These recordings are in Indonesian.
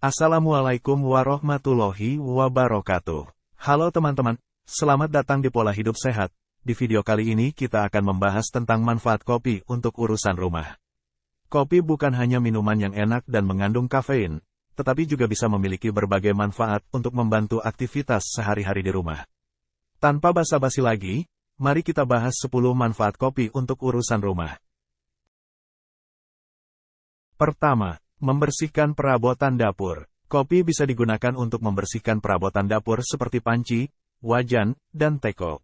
Assalamualaikum warahmatullahi wabarakatuh. Halo teman-teman, selamat datang di Pola Hidup Sehat. Di video kali ini kita akan membahas tentang manfaat kopi untuk urusan rumah. Kopi bukan hanya minuman yang enak dan mengandung kafein, tetapi juga bisa memiliki berbagai manfaat untuk membantu aktivitas sehari-hari di rumah. Tanpa basa-basi lagi, mari kita bahas 10 manfaat kopi untuk urusan rumah. Pertama, membersihkan perabotan dapur. Kopi bisa digunakan untuk membersihkan perabotan dapur seperti panci, wajan, dan teko.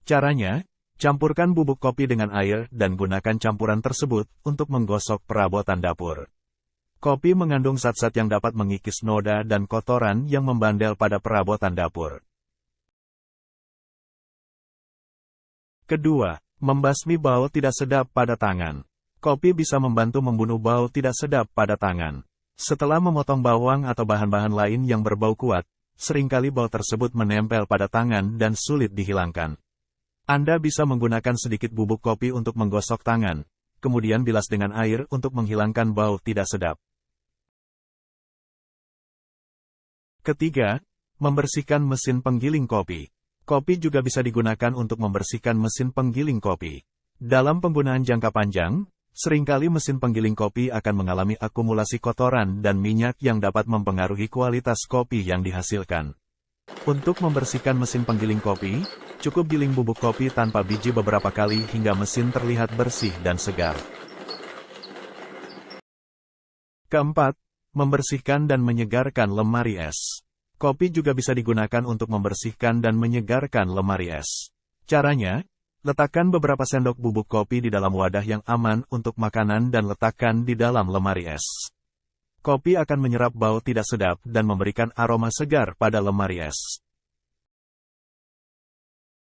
Caranya, campurkan bubuk kopi dengan air dan gunakan campuran tersebut untuk menggosok perabotan dapur. Kopi mengandung zat-zat yang dapat mengikis noda dan kotoran yang membandel pada perabotan dapur. Kedua, membasmi bau tidak sedap pada tangan. Kopi bisa membantu membunuh bau tidak sedap pada tangan. Setelah memotong bawang atau bahan-bahan lain yang berbau kuat, seringkali bau tersebut menempel pada tangan dan sulit dihilangkan. Anda bisa menggunakan sedikit bubuk kopi untuk menggosok tangan, kemudian bilas dengan air untuk menghilangkan bau tidak sedap. Ketiga, membersihkan mesin penggiling kopi. Kopi juga bisa digunakan untuk membersihkan mesin penggiling kopi. Dalam penggunaan jangka panjang, seringkali mesin penggiling kopi akan mengalami akumulasi kotoran dan minyak yang dapat mempengaruhi kualitas kopi yang dihasilkan. Untuk membersihkan mesin penggiling kopi, cukup giling bubuk kopi tanpa biji beberapa kali hingga mesin terlihat bersih dan segar. Keempat, membersihkan dan menyegarkan lemari es. Kopi juga bisa digunakan untuk membersihkan dan menyegarkan lemari es. Caranya, letakkan beberapa sendok bubuk kopi di dalam wadah yang aman untuk makanan dan letakkan di dalam lemari es. Kopi akan menyerap bau tidak sedap dan memberikan aroma segar pada lemari es.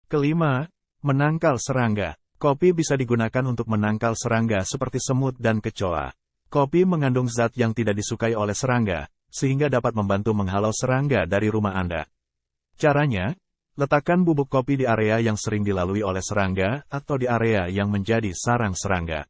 Kelima, menangkal serangga. Kopi bisa digunakan untuk menangkal serangga seperti semut dan kecoa. Kopi mengandung zat yang tidak disukai oleh serangga, sehingga dapat membantu menghalau serangga dari rumah Anda. Caranya, letakkan bubuk kopi di area yang sering dilalui oleh serangga atau di area yang menjadi sarang serangga.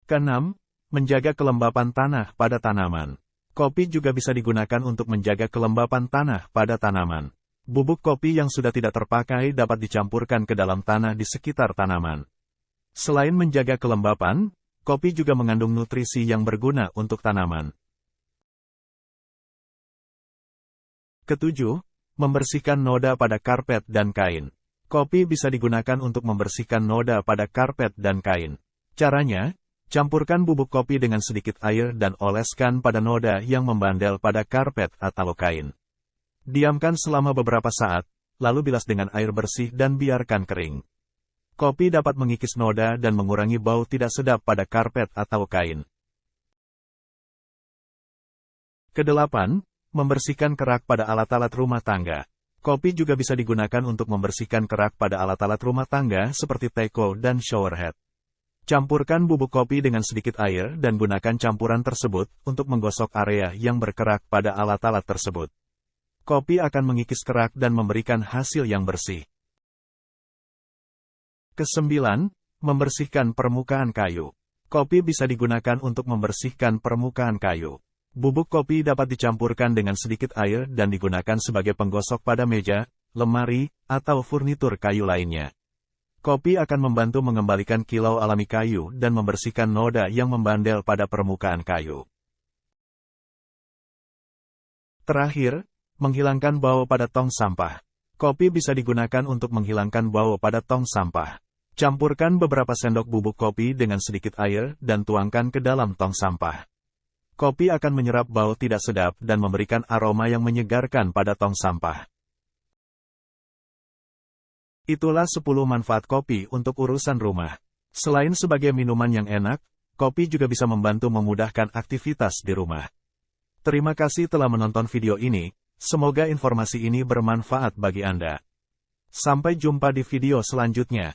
Keenam, menjaga kelembapan tanah pada tanaman. Kopi juga bisa digunakan untuk menjaga kelembapan tanah pada tanaman. Bubuk kopi yang sudah tidak terpakai dapat dicampurkan ke dalam tanah di sekitar tanaman. Selain menjaga kelembapan, kopi juga mengandung nutrisi yang berguna untuk tanaman. Ketujuh, membersihkan noda pada karpet dan kain. Kopi bisa digunakan untuk membersihkan noda pada karpet dan kain. Caranya, campurkan bubuk kopi dengan sedikit air dan oleskan pada noda yang membandel pada karpet atau kain. Diamkan selama beberapa saat, lalu bilas dengan air bersih dan biarkan kering. Kopi dapat mengikis noda dan mengurangi bau tidak sedap pada karpet atau kain. Kedelapan, membersihkan kerak pada alat-alat rumah tangga. Kopi juga bisa digunakan untuk membersihkan kerak pada alat-alat rumah tangga seperti teko dan shower head. Campurkan bubuk kopi dengan sedikit air dan gunakan campuran tersebut untuk menggosok area yang berkerak pada alat-alat tersebut. Kopi akan mengikis kerak dan memberikan hasil yang bersih. Kesembilan, membersihkan permukaan kayu. Kopi bisa digunakan untuk membersihkan permukaan kayu. Bubuk kopi dapat dicampurkan dengan sedikit air dan digunakan sebagai penggosok pada meja, lemari, atau furnitur kayu lainnya. Kopi akan membantu mengembalikan kilau alami kayu dan membersihkan noda yang membandel pada permukaan kayu. Terakhir, menghilangkan bau pada tong sampah. Kopi bisa digunakan untuk menghilangkan bau pada tong sampah. Campurkan beberapa sendok bubuk kopi dengan sedikit air dan tuangkan ke dalam tong sampah. Kopi akan menyerap bau tidak sedap dan memberikan aroma yang menyegarkan pada tong sampah. Itulah 10 manfaat kopi untuk urusan rumah. Selain sebagai minuman yang enak, kopi juga bisa membantu memudahkan aktivitas di rumah. Terima kasih telah menonton video ini, semoga informasi ini bermanfaat bagi Anda. Sampai jumpa di video selanjutnya.